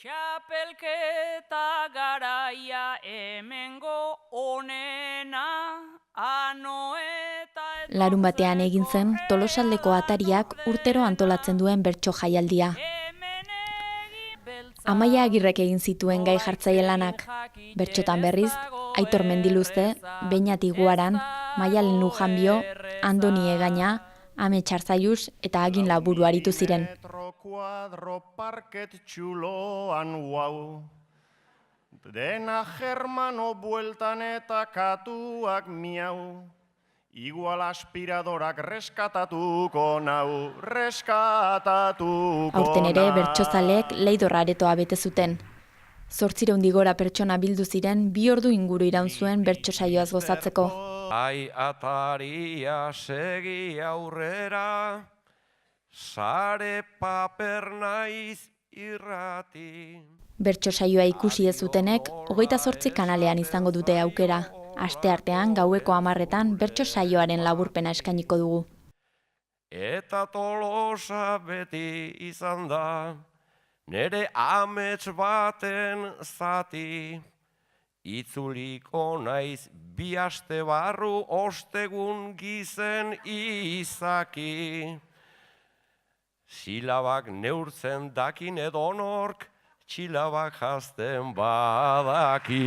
Txapelketa garaia hemengo onena, anoeta... Larun batean egin zen Tolosaldeko Atariak urtero antolatzen duen bertso jaialdia. Amaia Agirrek egin zituen gai jartzaile lanak. Bertxotan berriz, Aitor Mendiluzte, Beñat Iguaran, Maialen Lujanbio, Andoni Egaña, Ame Txarzaius eta Agin Laburu aritu ziren. Dena Germano bueltan eta katuak miau. Igual aspiradorak reskatatuko nau, reskatatuko nau. Aurten ere bertsozaleek Leidor aretoa bete zuten. 800 gora pertsona bildu ziren 2 ordu inguru iraun zuen bertso saioaz gozatzeko. Ai Ataria segi aurrera, sare paper naiz irrati. Bertso saioa ikusi ez zutenek 28 kanalean izango dute aukera. Asteartean gaueko 10etan bertso saioaren laburpena eskainiko dugu. Eta Tolosa beti izan da, nere amets baten zati. Itzuliko naiz 2 aste barru ostegun gizen izaki. Silabak neurtzen dakin edonork, txilabak jazten badaki.